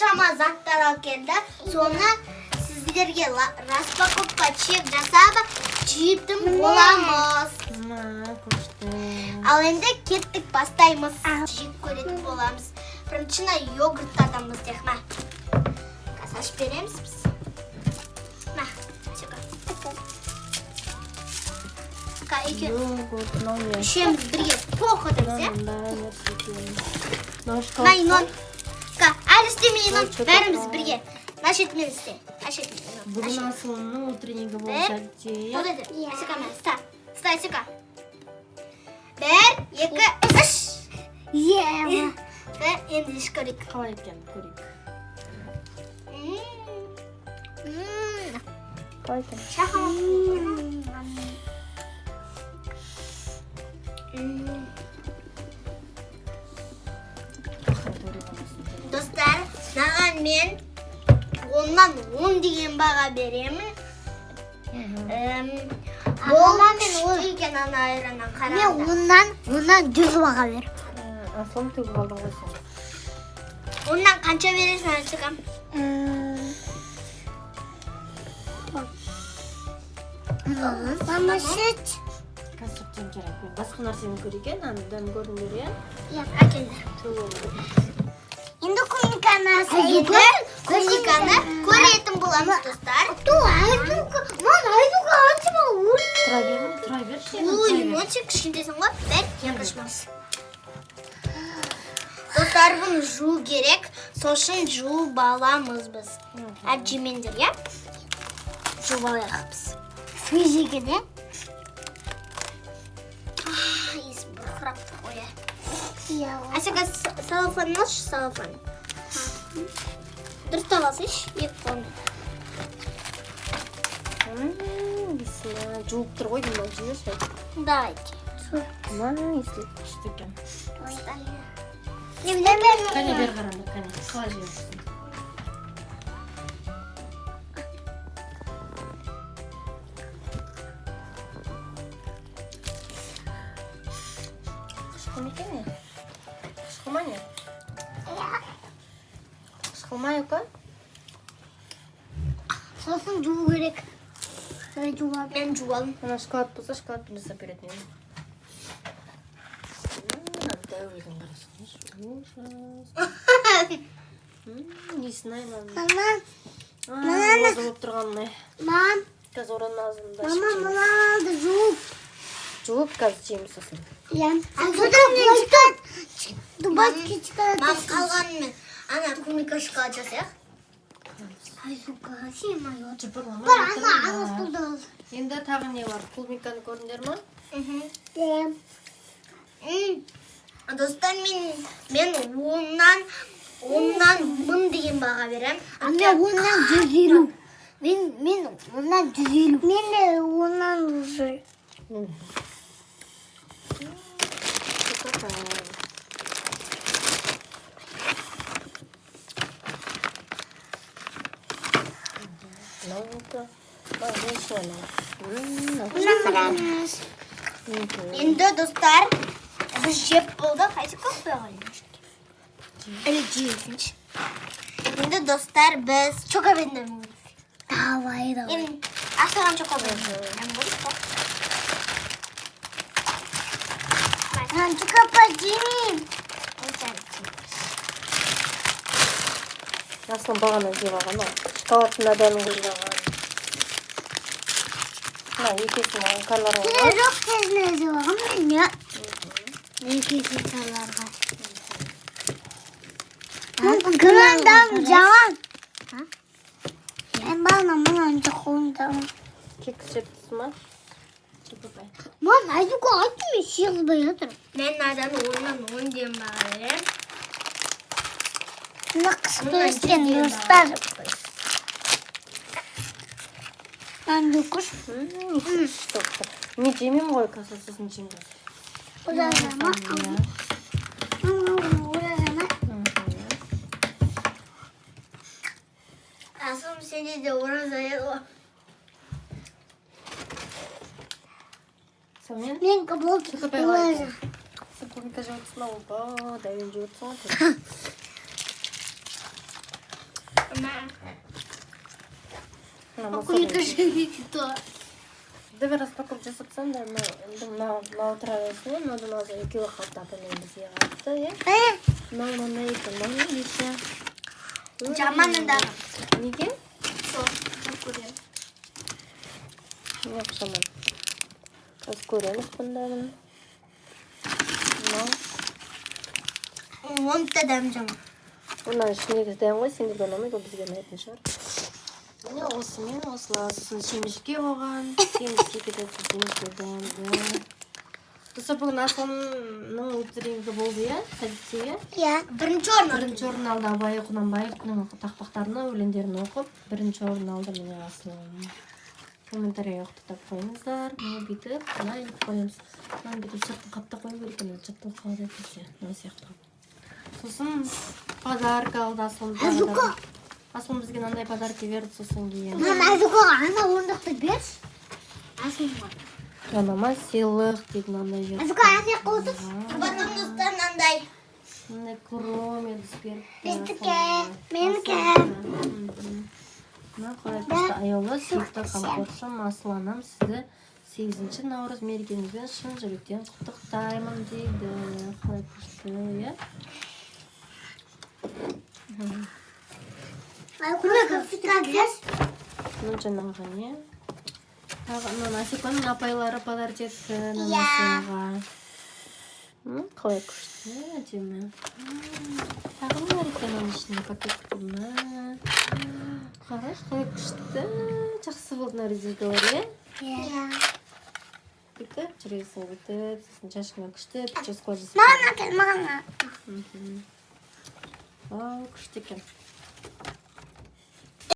шама заттар алып келді. Соны сіздерге распаковка чек жасап, жейтін боламыз. Ал енді кеттік бастаймыз. Жеп көретін боламыз. Біріншіна йогурттадамыз дехма. Ашып береміз біз. Ма, сюда. Үшеміз бірге тоқыдымыз, е? Най, нон. Әлі істемей, нон. Бәріміз бірге. Нашетмен істе. Бүгін Асылының утреннигі болса де. Болды. Сюда, ста, сюда. Бір, екі, үш. Ема. Енді іш көрейік. Қалай екен, көрейік. Қалай екен? Шақам. Достар, маған мен 10-нан 10 деген баға беремін. Бұл екен ана айраннан қарағанда. Мен 10-нан 100 баға берем. Асылым төгіп алдың ғой сен. 10-нан қанша бересің Ашықам? Мама сүт. Қазір керек. Басқа нәрсені көрейкен, дәм көріңдер, е? Әкелді. Енді клубниканы Клубниканы көретін боламыз, достар. Айтуға антыма өл. Тұра бер. Ой, мөтсек кішкентесің ғой, бәк кеміршмас. Достар, бұны жуу керек, сосын жуу баламыз біз. Әджемендер, я? Жуу балайықпыз. Физикеде. Ес бұрқырапты қоя. Асыға салафан алшы, салафан. Дұрыстап алсыш, ек қолмен. Жуып тұр ғой, деймін, жүйес бәйт. Давайте. Еслеп күшті екен. Кәне Бер қаранды, кәне. Қалай жүйесің? Қышқым екен не? Қышқыма не? Қышқылмай екен? Сосын жуу керек. Мен жуалым. Ана шоколад болса, шоколадты жасап беретін едім. Өзің қарасың. Несін айланды. Мама, Өзі болып тұрғанын ай. мам, Қазір оранын азында мама, мынады жуып. жуып қазір жейміз сосын. Мам қалғанымен ана клубника шоколад жасайық. Енді тағы не бар? Клубниканы көрдіңдер ма? Достар, мен 10-нан 1000 деген баға берем. Мен 10-нан 150. Мен 10-нан 150. Мен де 10-нан 150. Енді достар, біз жеп болды. Қайсы көп қойғанын? Әлі жейсінші. Енді достар, біз чокобендер мүлік. Давай. Ашылған чокобендер. Чука поднимем. Аслым бағана жеп алған, шоколадтың дәмін көзілаған. Екесін карларға Жоқ кезіне жеп алған мен. Екесін карларға. Күмәндам жаман. Мен бағына мұнан жоқуындамын. Кекс жептісі ма? Мам, айтуға айтты мен шиғызбай жатыр. Мен надан 10-нан 10 деген баға берем. Нақысты өскен достар. Мен жүкіш. Не жемем ғой, қазір сосын жемем. Оразама. Оразама. Асым сенде де ораза еді ғой. Мен болды. Ораза. Сен клубника жеп отырсың ба? Опа, дәуін жеп отырсың ғой. Покойника живите то. Давай распаковка жасапсан да мына отыра берсін, мынадан азыр екеуі қалды апамен бізге қалды, иә? Мынаны екен, мына неше? Жаманында. Неге? Сол, көрем. Жоқ, жаман. Қазір көреміз бұндарын. Оны да дәм жаман. Бұнан ішіндегі дәм ғой, сендерге ұнамайды, ол бізге ұнайтын шығар. Міне осымен осылар, сосын шемішке қойған, шемішке кетеді, шемішке дәмді. Досы бүгін Асланның утреннигі болды, иә? Сәліптеге? Иә. Бірінші орын. Бірінші орын алды Абай Құнанбаевтың тақпақтарына өлеңдерін оқып, бірінші орын алды міне Аслан. Комментарий құттықтап қойыңыздар. Міне бүйтіп, мына іліп қойымыз. Мына бүйтіп сыртын қапта қою керек екен, жаттап қалады әйтпесе, мына сияқты. Сосын подарка алды Аслан. Аслан бізге мынандай подарка берді, сосын кейін. Мама, Азуқаға ана орнықты берші. Азуқа. Жанама сыйлық дейді мынандай берді. Азуқа ана қойды. Потом мынандай. Мынандай кромец берді. Біздікі, менікі. Мына қалай күшті аяулы, сүйікті қамқоршым Асланым, сізді 8 наурыз мерекеңізбен шын жүректен құттықтаймын дейді. Қалай күшті, иә? Ну, жаңағы не? Насипаның апайлары подарок етті Насипаға. Қалай күшті, әдемі. Тағы бар екен оның ішінде пакеттеріне. Қараш, қалай күшті. Жақсы болды мына резинкалар, иә? Иә. Бүйтіп, жүресің бүйтіп, сосын шашыңа күшті, прическа жасап. Маған әкел, маған. Вау, күшті екен.